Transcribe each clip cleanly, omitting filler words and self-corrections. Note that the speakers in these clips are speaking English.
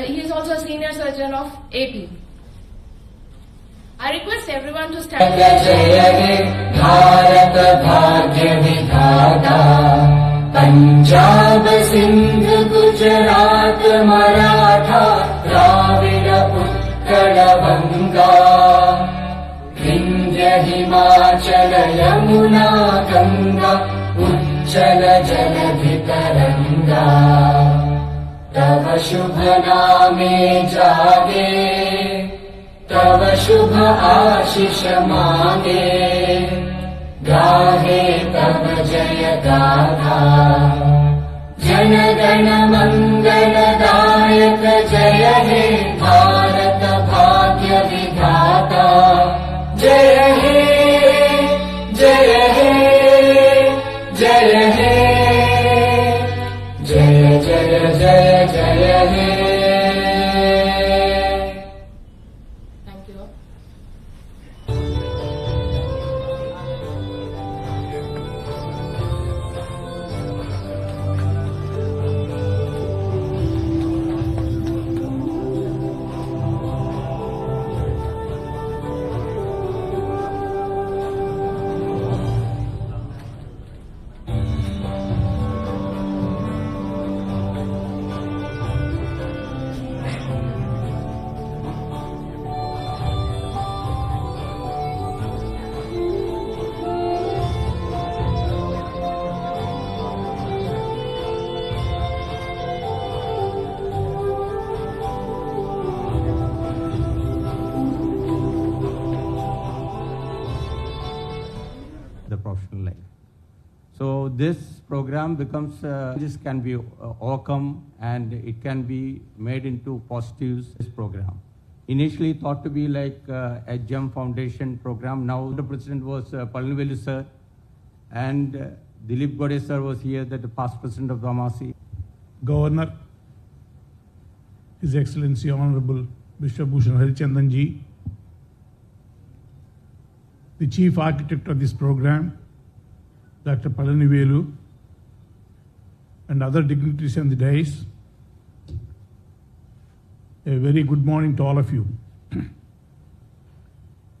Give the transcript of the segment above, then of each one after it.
He is also a senior surgeon of AP. I request everyone to stand. Bharat Bhagya Vidhata Punjab Sindh Gujarat Maratha Dravida Utkala Vanga Vindhya Himachala Yamuna Ganga Ujjala Jaladhitaranga Tava Shubha Name Jage तव शुभ आशीष मांगे गाहे तव जय गाथा जन गण मंगलदायक जय हे भारत भाग्य विधाता जय हे जय हे जय हे जय जय जय जय हे the professional life. So this program becomes, this can be overcome and it can be made into positives, this program. Initially thought to be like a GEM Foundation program. Now the president was Palanivelu sir and Dilip Gode sir was here, the past president of Dhamasi. Governor, His Excellency Honorable Bishop Bhushan Harichandan ji, the chief architect of this program, Dr. Palanivelu, and other dignitaries on the dais. A very good morning to all of you.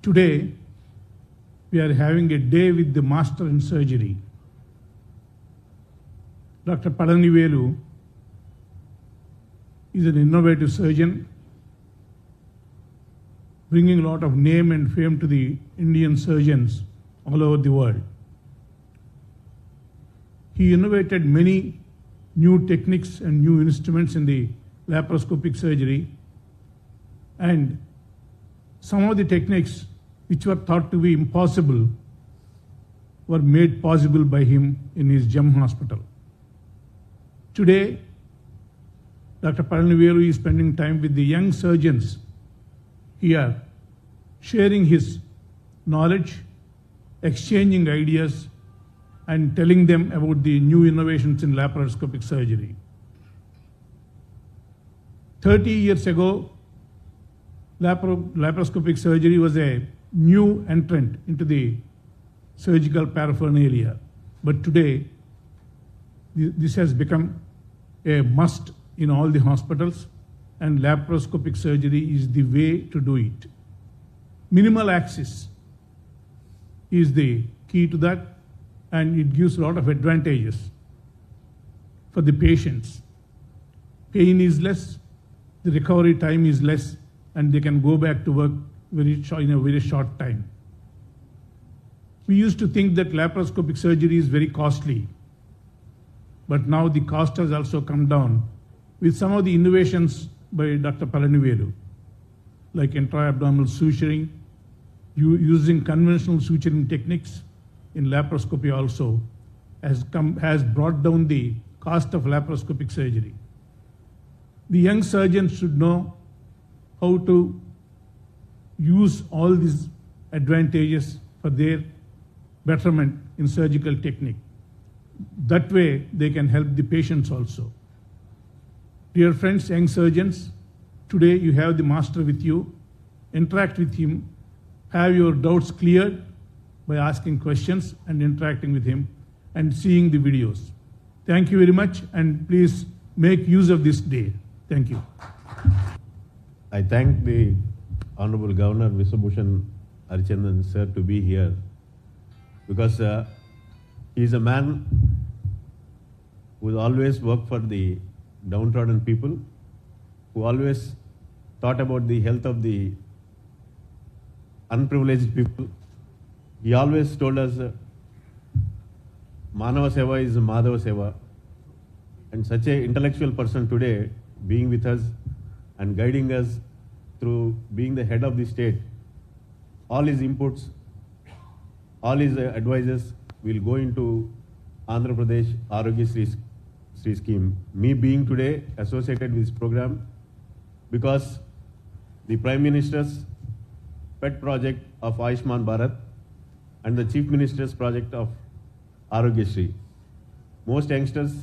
Today, we are having a day with the master in surgery. Dr. Palanivelu is an innovative surgeon, bringing a lot of name and fame to the Indian surgeons all over the world. He innovated many new techniques and new instruments in the laparoscopic surgery, and some of the techniques which were thought to be impossible were made possible by him in his GEM hospital. Today, Dr. Palanivelu is spending time with the young surgeons here, sharing his knowledge, exchanging ideas, and telling them about the new innovations in laparoscopic surgery. 30 years ago, laparoscopic surgery was a new entrant into the surgical paraphernalia. But today, this has become a must in all the hospitals, and laparoscopic surgery is the way to do it. Minimal access is the key to that, and it gives a lot of advantages for the patients. Pain is less, the recovery time is less, and they can go back to work in a very short time. We used to think that laparoscopic surgery is very costly, but now the cost has also come down with some of the innovations by Dr. Palanivelu, like intra-abdominal suturing, using conventional suturing techniques in laparoscopy also has brought down the cost of laparoscopic surgery. The young surgeons should know how to use all these advantages for their betterment in surgical technique. That way they can help the patients also. Dear friends, young surgeons, today you have the master with you. Interact with him, have your doubts cleared by asking questions and interacting with him and seeing the videos. Thank you very much, and please make use of this day. Thank you. I thank the Honorable Governor Viswabhushan Harichandan sir to be here because he is a man who always worked for the downtrodden people, who always thought about the health of the unprivileged people. He always told us Manava Seva is Madhava Seva. And such an intellectual person today being with us and guiding us through being the head of the state, all his inputs, all his advices will go into Andhra Pradesh Arogya Sri scheme. Me being today associated with this program because the Prime Minister's pet project of Ayushman Bharat and the Chief Minister's project of Arogya Sri. Most youngsters,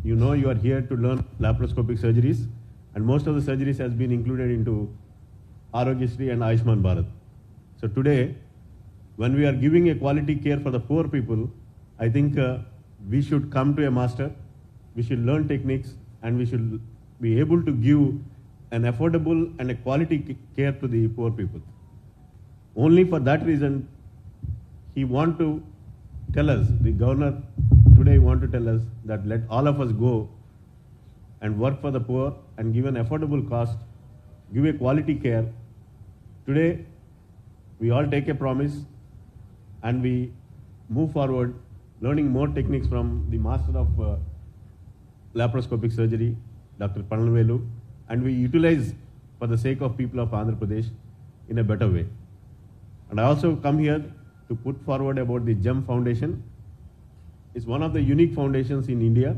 you know, you are here to learn laparoscopic surgeries, and most of the surgeries has been included into Arogya Sri and Ayushman Bharat. So today, when we are giving a quality care for the poor people, I think we should come to a master, we should learn techniques, and we should be able to give an affordable and a quality care to the poor people. Only for that reason, he want to tell us, the governor today want to tell us that let all of us go and work for the poor and give an affordable cost, give a quality care. Today, we all take a promise and we move forward, learning more techniques from the master of laparoscopic surgery, Dr. Pannavelu, and we utilize for the sake of people of Andhra Pradesh in a better way. And I also come here to put forward about the GEM Foundation. It's one of the unique foundations in India,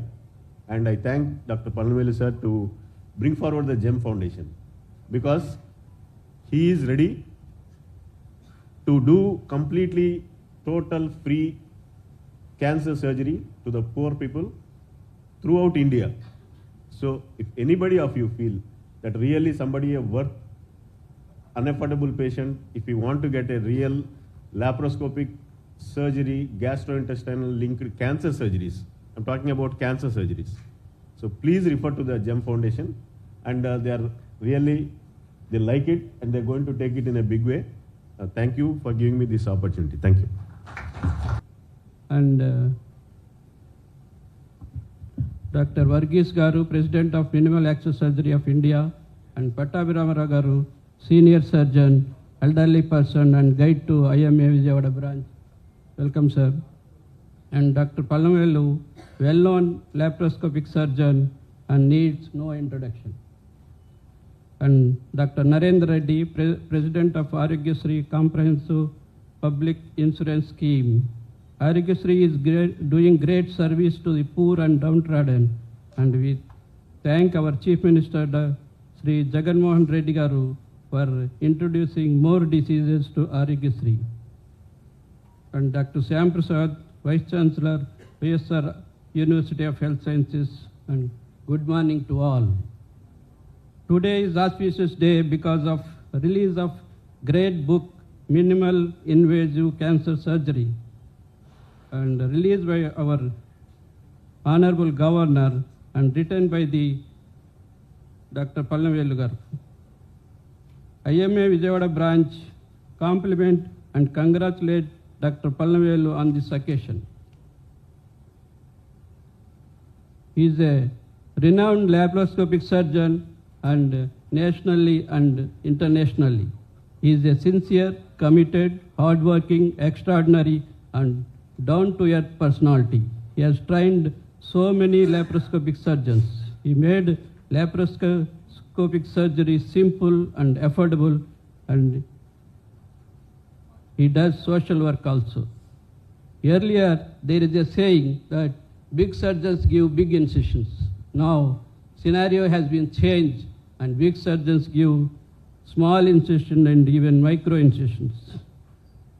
and I thank Dr. Pannavelu sir to bring forward the GEM Foundation because he is ready to do completely total free cancer surgery to the poor people throughout India. So if anybody of you feel that really somebody a worth unaffordable patient, if you want to get a real laparoscopic surgery, gastrointestinal linked cancer surgeries, I'm talking about cancer surgeries. So please refer to the GEM Foundation, and they like it and they're going to take it in a big way. Thank you for giving me this opportunity. Thank you. And Dr. Varghese Garu, President of Minimal Access Surgery of India, and Pattabhiramara Garu, Senior Surgeon, Elderly Person and Guide to IMA Vijayawada Branch. Welcome, sir. And Dr. Pannavelu, well-known laparoscopic surgeon and needs no introduction. And Dr. Narendra Reddy, President of Arogya Sri Comprehensive Public Insurance Scheme. Arogya Sri is doing great service to the poor and downtrodden, and we thank our Chief Minister, Sri Jagan Mohan Reddy Garu, for introducing more diseases to Arogya Sri. And Dr. Syam Prasad, Vice Chancellor, PSR University of Health Sciences, and good morning to all. Today is auspicious day because of release of great book, Minimal Invasive Cancer Surgery, and released by our Honorable Governor and written by the Dr. Pannavelu Garu. IMA Vijayawada branch compliment and congratulate Dr. Pannavelu on this occasion. He is a renowned laparoscopic surgeon and nationally and internationally. He is a sincere, committed, hardworking, extraordinary and down-to-earth personality. He has trained so many laparoscopic surgeons. He made laparoscopic surgery simple and affordable, and he does social work also. Earlier, there is a saying that big surgeons give big incisions. Now, scenario has been changed and big surgeons give small incision and even micro incisions.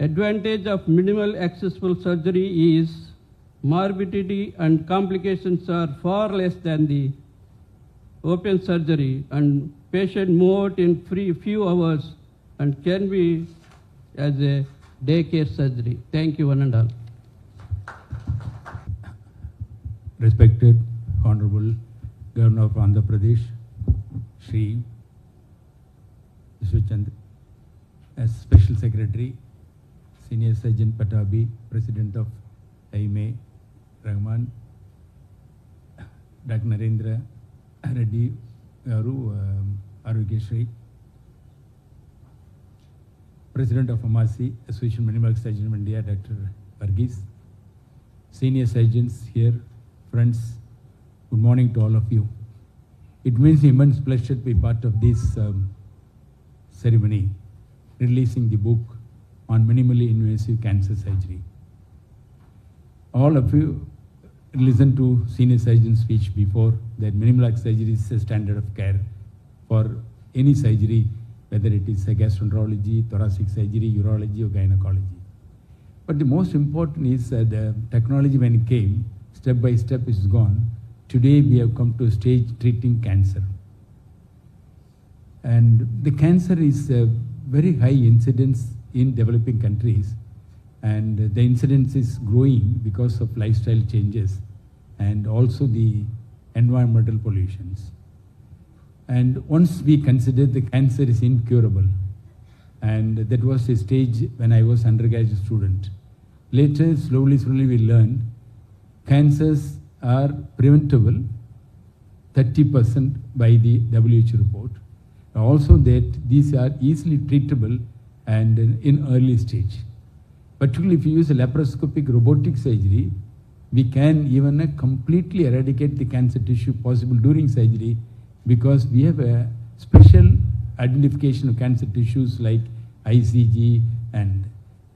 Advantage of minimal accessible surgery is morbidity and complications are far less than the open surgery, and patient move out in few hours and can be as a daycare surgery. Thank you, one and all. Respected Honorable Governor of Andhra Pradesh, Shri Vishwachand, as Special Secretary, Senior Surgeon Patabi, President of IMA, Rahman, Dr. Narendra Reddy, Arogyashri, President of Amasi, Association of Medical Surgeons of India, Dr. Varghese, senior surgeons here, friends, good morning to all of you. It means immense pleasure to be part of this ceremony, releasing the book on minimally invasive cancer surgery. All of you listened to senior surgeon's speech before that minimal access surgery is a standard of care for any surgery, whether it is a gastroenterology, thoracic surgery, urology or gynecology. But the most important is the technology when it came, step by step is gone. Today we have come to a stage treating cancer. And the cancer is a very high incidence in developing countries, and the incidence is growing because of lifestyle changes and also the environmental pollutions. And once we considered the cancer is incurable, and that was a stage when I was undergraduate student. Later, slowly we learned cancers are preventable 30% by the WHO report. Also that these are easily treatable and in early stage. Particularly if you use a laparoscopic robotic surgery, we can even completely eradicate the cancer tissue possible during surgery, because we have a special identification of cancer tissues like ICG and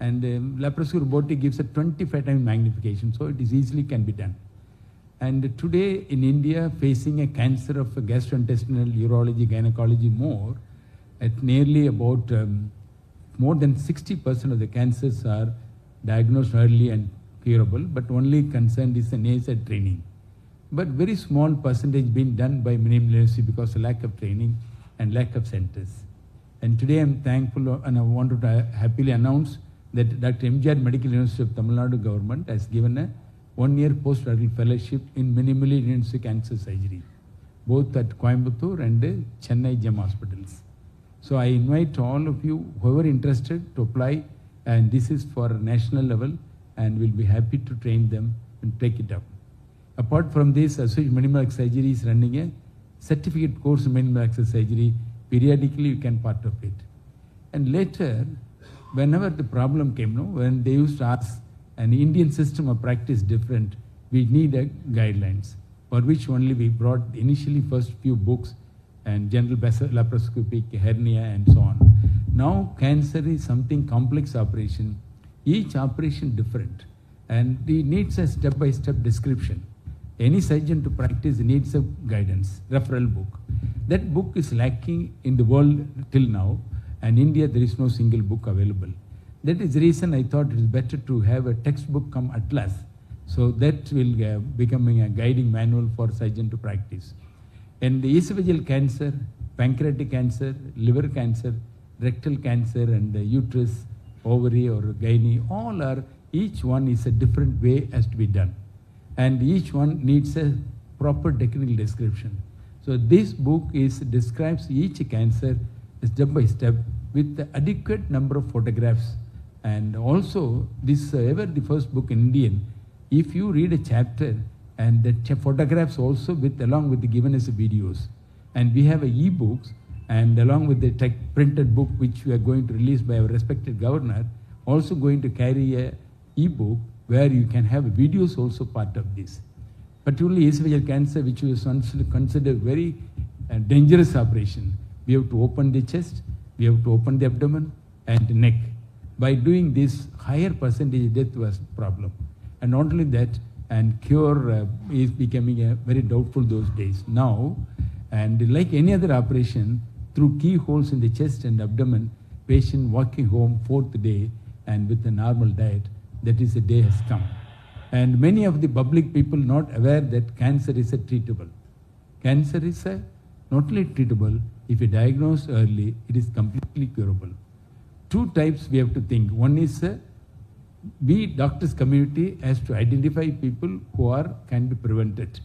laparoscopic robotic gives a 25 times magnification, so it is easily can be done. And today in India, facing a cancer of gastrointestinal, urology, gynecology more, at nearly about more than 60% of the cancers are diagnosed early and curable, but only concerned is the nasal training. But very small percentage being done by minimum invasive because of lack of training and lack of centers. And today I'm thankful and I want to happily announce that Dr. MGR Medical University of Tamil Nadu government has given a 1-year postgraduate fellowship in minimally invasive cancer surgery, both at Coimbatore and Chennai GEM hospitals. So I invite all of you, whoever interested, to apply, and this is for national level, and we'll be happy to train them and take it up. Apart from this, Association Minimal Access Surgery is running a certificate course in minimal access surgery. Periodically, you can part of it. And later, whenever the problem came, when they used to ask, an Indian system of practice different, we need a guidelines, for which only we brought initially first few books and general laparoscopic, hernia and so on. Now cancer is something complex operation, each operation different, and it needs a step-by-step description. Any surgeon to practice needs a guidance, referral book. That book is lacking in the world till now, and in India there is no single book available. That is the reason I thought it is better to have a textbook come atlas, so that will becoming a guiding manual for surgeon to practice. And the esophageal cancer, pancreatic cancer, liver cancer, rectal cancer, and the uterus, ovary or gynae, all are, each one is a different way has to be done. And each one needs a proper technical description. So this book describes each cancer step by step with the adequate number of photographs. And also, this ever the first book in Indian, if you read a chapter and the photographs also along with the given as videos. And we have e-books, and along with the printed book which we are going to release by our respected governor, also going to carry a e-book where you can have videos also part of this. Particularly esophageal cancer, which was considered very dangerous operation. We have to open the chest, we have to open the abdomen and the neck. By doing this, higher percentage death was a problem. And not only that, and cure is becoming very doubtful those days. Now, and like any other operation, through keyholes in the chest and abdomen, patient walking home 4th day and with a normal diet, that is the day has come. And many of the public people not aware that cancer is a treatable. Cancer is not only treatable, if you diagnose early, it is completely curable. Two types we have to think. One is we doctors community has to identify people who can be prevented.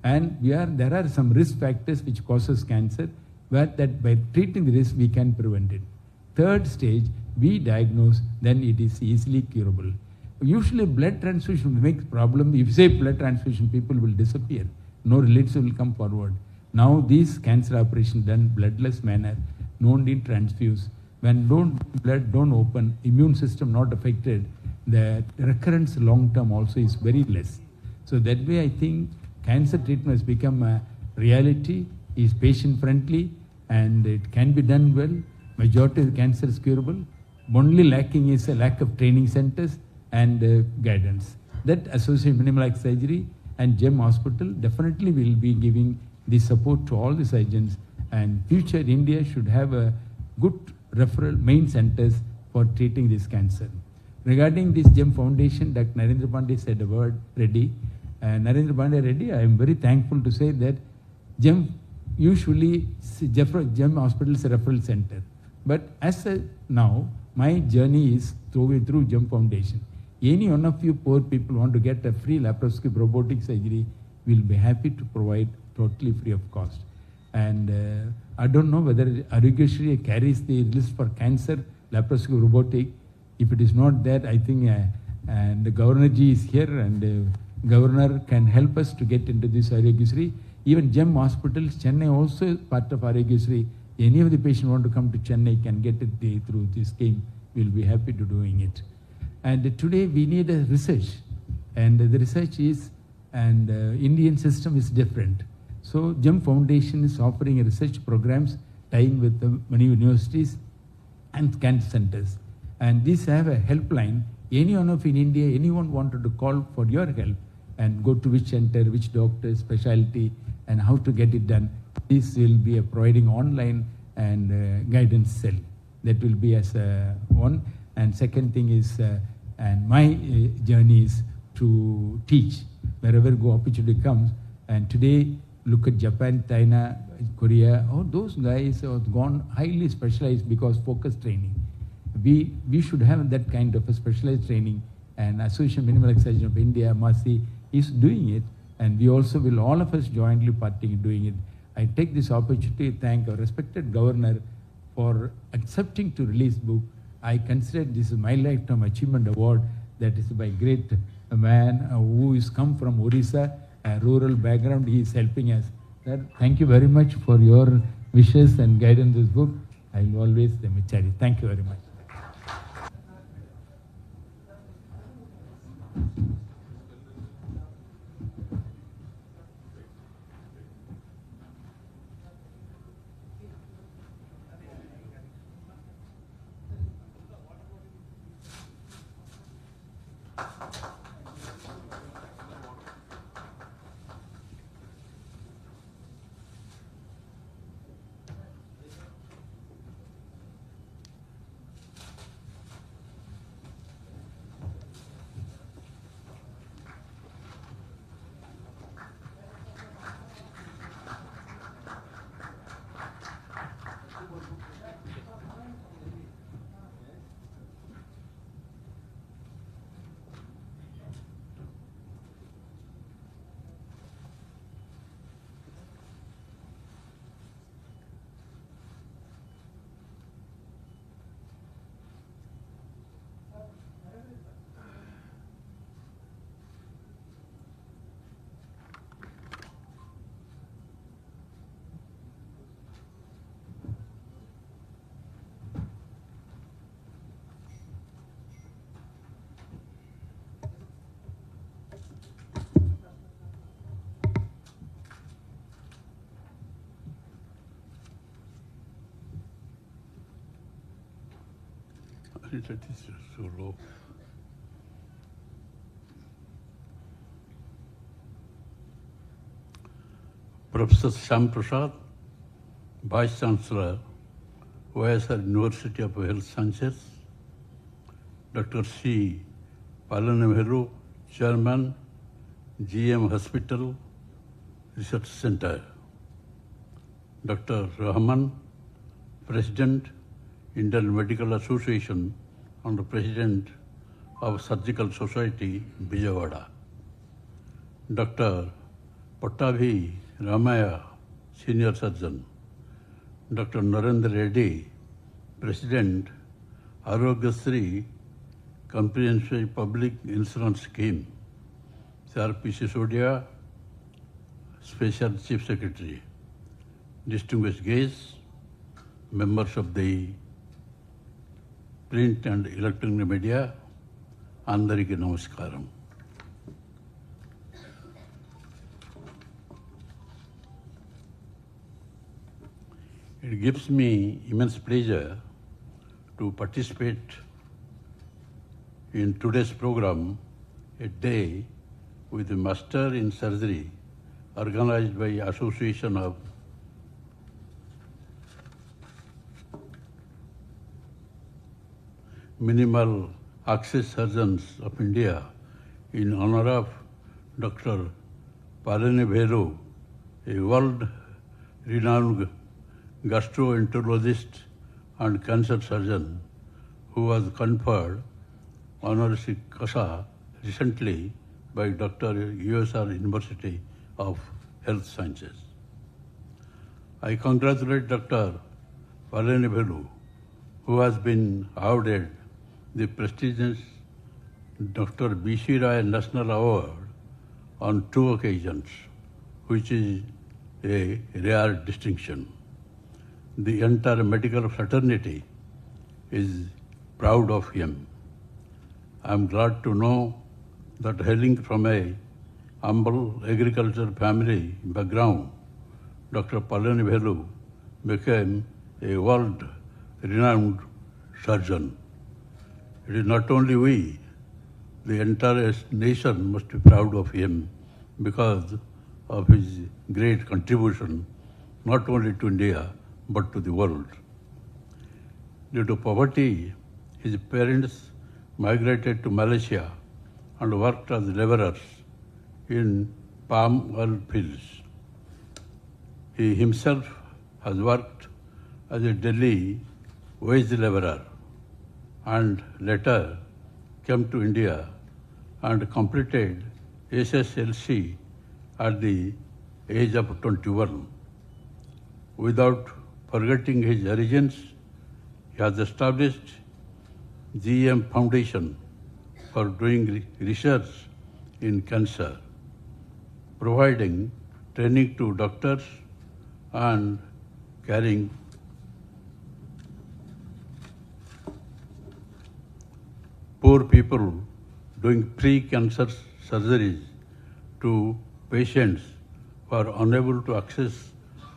And there are some risk factors which causes cancer. where that by treating this we can prevent it. Third stage, we diagnose, then it is easily curable. Usually blood transfusion makes problem. If you say blood transfusion, people will disappear. No relatives will come forward. Now these cancer operations done bloodless manner, no need transfuse. When blood don't open, immune system not affected, the recurrence long term also is very less. So that way I think cancer treatment has become a reality, is patient friendly, and it can be done well. Majority of the cancer is curable. Only lacking is a lack of training centers and guidance. That Association of Minimal Access Surgery and GEM Hospital definitely will be giving the support to all the surgeons, and future India should have a good referral main centers for treating this cancer. Regarding this GEM Foundation, Dr. Narendra Pandey said a word, Reddy. Narendra Pandey Reddy, I am very thankful to say that GEM usually, GEM Hospital is a referral center. But as now, my journey is through GEM Foundation. Any one of you poor people want to get a free laparoscopic robotic surgery, we'll be happy to provide totally free of cost. And I don't know whether Arogyasri carries the list for cancer, laparoscopic robotic. If it is not there, I think and the Governor Ji is here, and Governor can help us to get into this Arogyasri. Even GEM Hospitals, Chennai also is part of Arogyasri. Any of the patient want to come to Chennai can get it through this scheme. We'll be happy to doing it. And today we need a research, and the research is, and Indian system is different. So GEM Foundation is offering research programs tying with many universities and cancer centers. And these have a helpline. Anyone of in India, anyone wanted to call for your help and go to which center, which doctor, specialty, and how to get it done. This will be a providing online and guidance cell. That will be as one. And second thing is, and my journey is to teach wherever go opportunity comes. And today, look at Japan, China, Korea. All those guys have gone highly specialized because focus training. We should have that kind of a specialized training. And Association of Minimal Access Surgery of India, MASI, is doing it. And we also will, all of us jointly partake in doing it. I take this opportunity to thank our respected Governor for accepting to release book. I consider this is my lifetime achievement award, that is by great man who is come from Orissa, a rural background. He is helping us. Sir, thank you very much for your wishes and guidance in this book. I will always cherish. Thank you very much. That is so low. Professor Shyam Prasad, Vice Chancellor, YSR University of Health Sciences, Dr. C. Palanevelu, Chairman, GM Hospital Research Center, Dr. Rahman, President, Indian Medical Association, and the President of Surgical Society, Vijayawada. Dr. Pattavi Ramaya, Senior Surgeon. Dr. Narendra Reddy, President, Arogyasri Comprehensive Public Insurance Scheme, Sir P. Sisodia, Special Chief Secretary, distinguished guests, members of the print and electronic media, Andariki Namaskaram. It gives me immense pleasure to participate in today's program, a day with a Master in Surgery organized by Association of Minimal Access Surgeons of India in honor of Dr. Palani Bhelu, a world-renowned gastroenterologist and cancer surgeon who was conferred honoris causa recently by Dr. USR University of Health Sciences. I congratulate Dr. Palani Bhelu, who has been awarded the prestigious Dr. B.C. Rai National Award on 2 occasions, which is a rare distinction. The entire medical fraternity is proud of him. I am glad to know that hailing from a humble agricultural family background, Dr. Palani Bhelu became a world-renowned surgeon. It is not only we, the entire nation must be proud of him because of his great contribution, not only to India, but to the world. Due to poverty, his parents migrated to Malaysia and worked as laborers in palm oil fields. He himself has worked as a Delhi wage laborer and later came to India and completed SSLC at the age of 21. Without forgetting his origins, he has established GM Foundation for doing research in cancer, providing training to doctors and caring poor people, doing pre-cancer surgeries to patients who are unable to access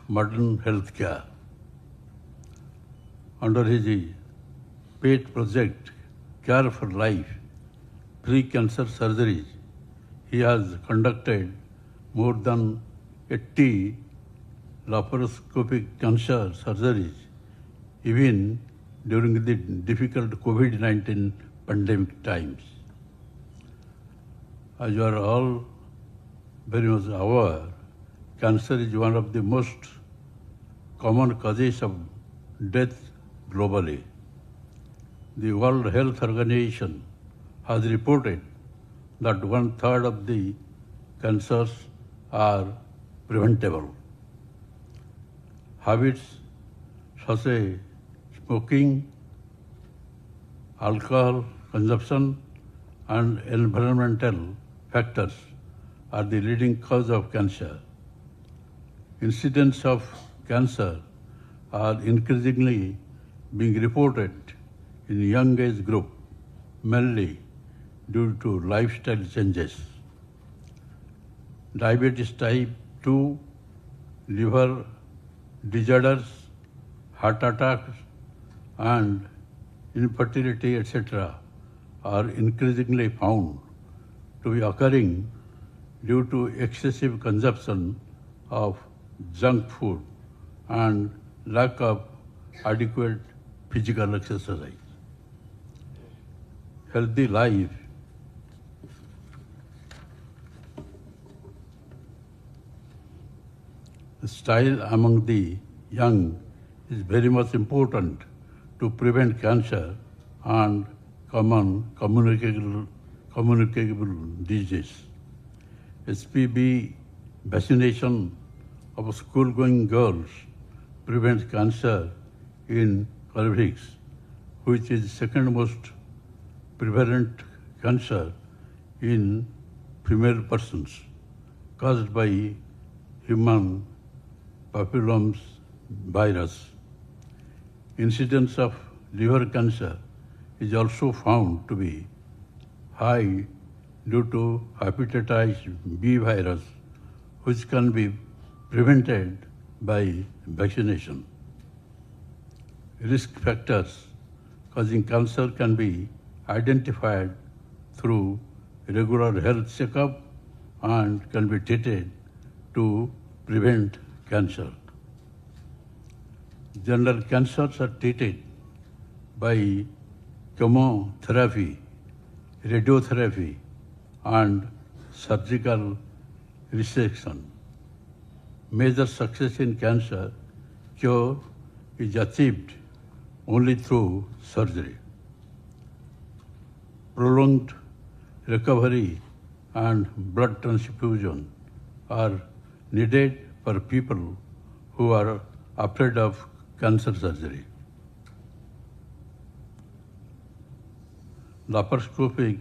modern health care. Under his pet project, Care for Life, pre-cancer surgeries, he has conducted more than 80 laparoscopic cancer surgeries, even during the difficult COVID-19 pandemic times. As you are all very much aware, cancer is one of the most common causes of death globally. The World Health Organization has reported that 1/3 of the cancers are preventable. Habits such as smoking, alcohol consumption, and environmental factors are the leading cause of cancer. Incidents of cancer are increasingly being reported in young age group, mainly due to lifestyle changes. Diabetes type 2, liver disorders, heart attacks, and infertility, etc., are increasingly found to be occurring due to excessive consumption of junk food and lack of adequate physical exercise. Healthy life style among the young is very much important to prevent cancer and common communicable disease. HPV vaccination of school-going girls prevent cancer in cervix, which is second most prevalent cancer in female persons caused by human papillomas virus. Incidence of liver cancer is also found to be high due to hepatitis B virus, which can be prevented by vaccination. Risk factors causing cancer can be identified through regular health checkup and can be treated to prevent cancer. General cancers are treated by chemotherapy, radiotherapy, and surgical resection. Major success in cancer cure is achieved only through surgery. Prolonged recovery and blood transfusion are needed for people who are afraid of cancer surgery. Laparoscopic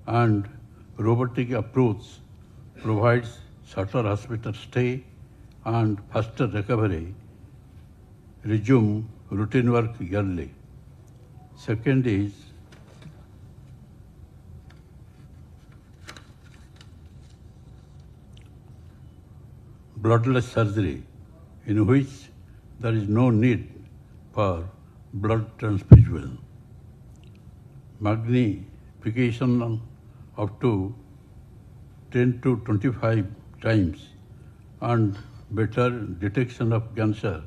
and robotic approach provides shorter hospital stay and faster recovery. Resume routine work yearly. Second is bloodless surgery, in which there is no need for blood transfusion. Magnification up to 10 to 25 times and better detection of cancer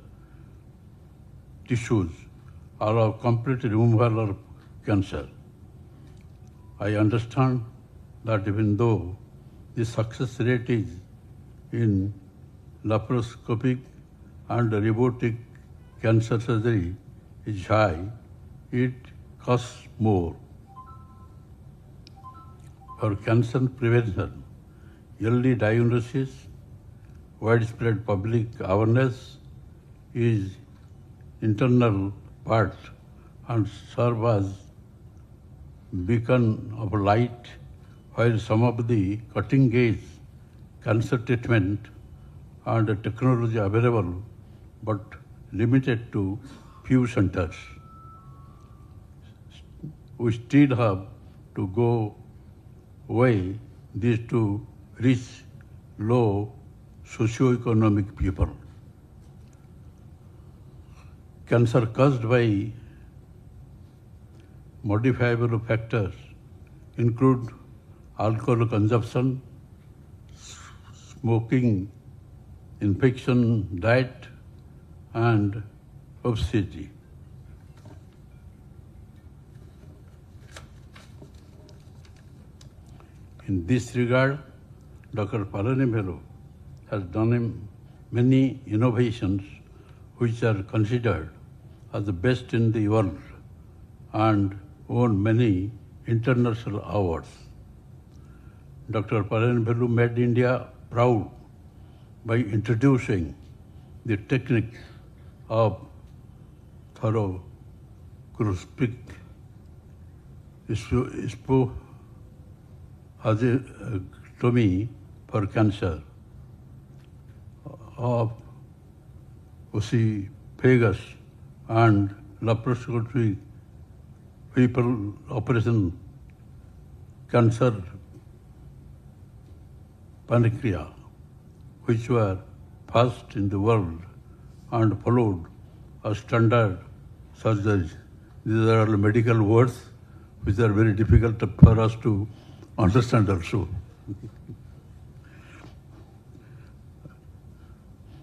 tissues allow complete removal of cancer. I understand that even though the success rate is in laparoscopic and robotic cancer surgery is high, it costs more. For cancer prevention, early diagnosis, widespread public awareness is internal part and serve as beacon of light, while some of the cutting-edge cancer treatment and technology available but limited to few centers. We still have to go away these to reach low socioeconomic people. Cancer caused by modifiable factors include alcohol consumption, smoking, infection, diet, and obesity. In this regard, Dr. Hon'ble has done many innovations which are considered as the best in the world and won many international awards. Dr. Hon'ble made India proud by introducing the technique of thoracoscopic splenectomy for cancer of esophagus and laparoscopic people operation cancer pancreas, which were first in the world and followed as standard surgeries. These are all medical words which are very difficult for us to understand also.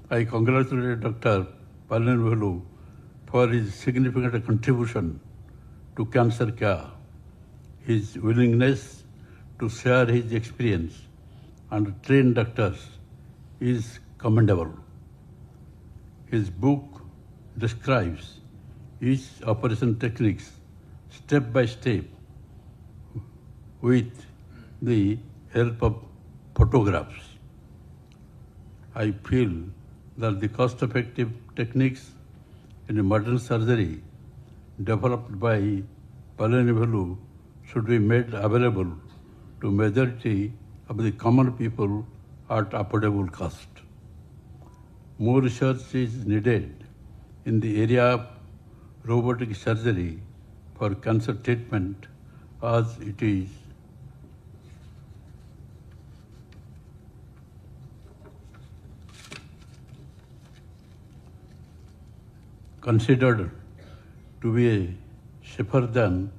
I congratulate Dr. Hon'ble for his significant contribution to cancer care. His willingness to share his experience and train doctors is commendable. His book describes each operation techniques step by step with the help of photographs. I feel that the cost-effective techniques in modern surgery developed by Palanivalu should be made available to majority of the common people at affordable cost. More research is needed in the area of robotic surgery for cancer treatment, as it is considered to be safer than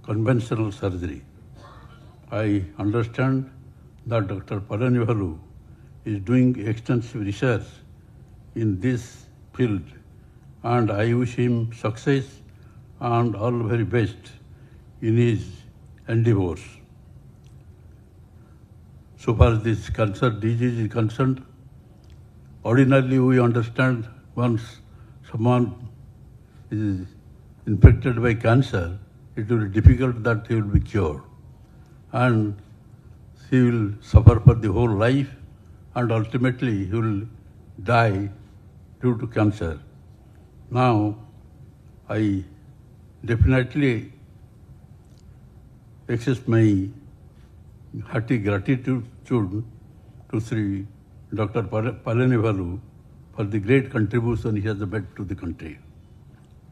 conventional surgery. I understand that Dr. Palanivalu is doing extensive research in this field, and I wish him success and all very best in his endeavors. So far as this cancer disease is concerned, ordinarily we understand once someone is infected by cancer, it will be difficult that he will be cured. And he will suffer for the whole life, and ultimately he will die due to cancer. Now, I definitely express my hearty gratitude to Sri Dr. Palanivalu for the great contribution he has made to the country.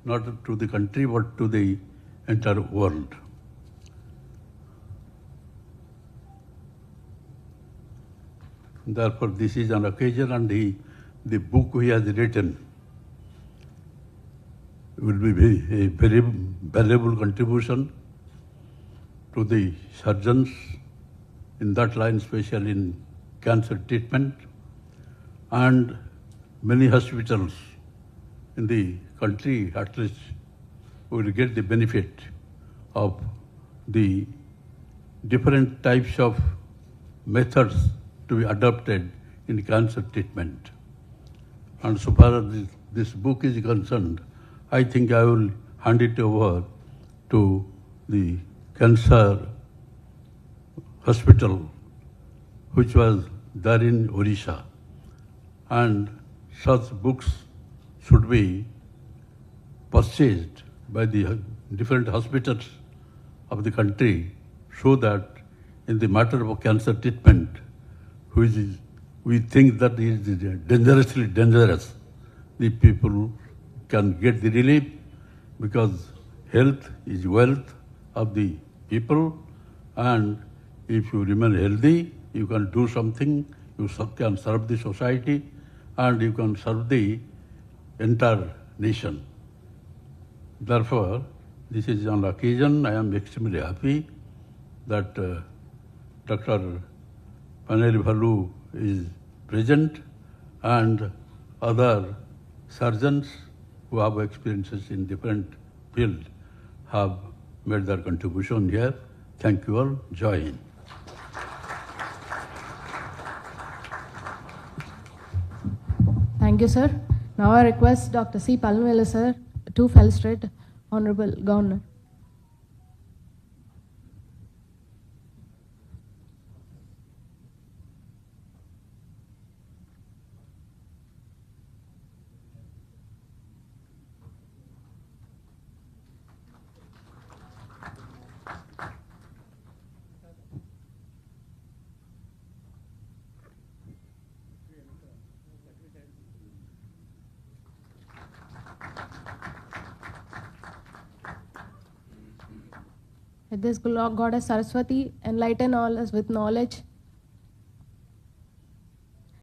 Not to the country, but to the entire world. Therefore, this is an occasion, and the book he has written will be a very valuable contribution to the surgeons in that line, especially in cancer treatment, and many hospitals in the country at least will get the benefit of the different types of methods to be adopted in cancer treatment. And so far as this book is concerned, I think I will hand it over to the cancer hospital, which was there in Odisha. And such books should be purchased by the different hospitals of the country, so that in the matter of cancer treatment, which is, we think that is dangerously dangerous, the people can get the relief, because health is wealth of the people, and if you remain healthy, you can do something, you can serve the society, and you can serve the entire nation. Therefore, this is an occasion I am extremely happy that Dr. Palanivalu is present, and other surgeons who have experiences in different fields have made their contribution here. Thank you all. Jai Hind. Thank you, sir. Now I request Dr. C. Palanivalu, sir, to illustrate Honorable Governor. Let this goddess Saraswati enlighten all us with knowledge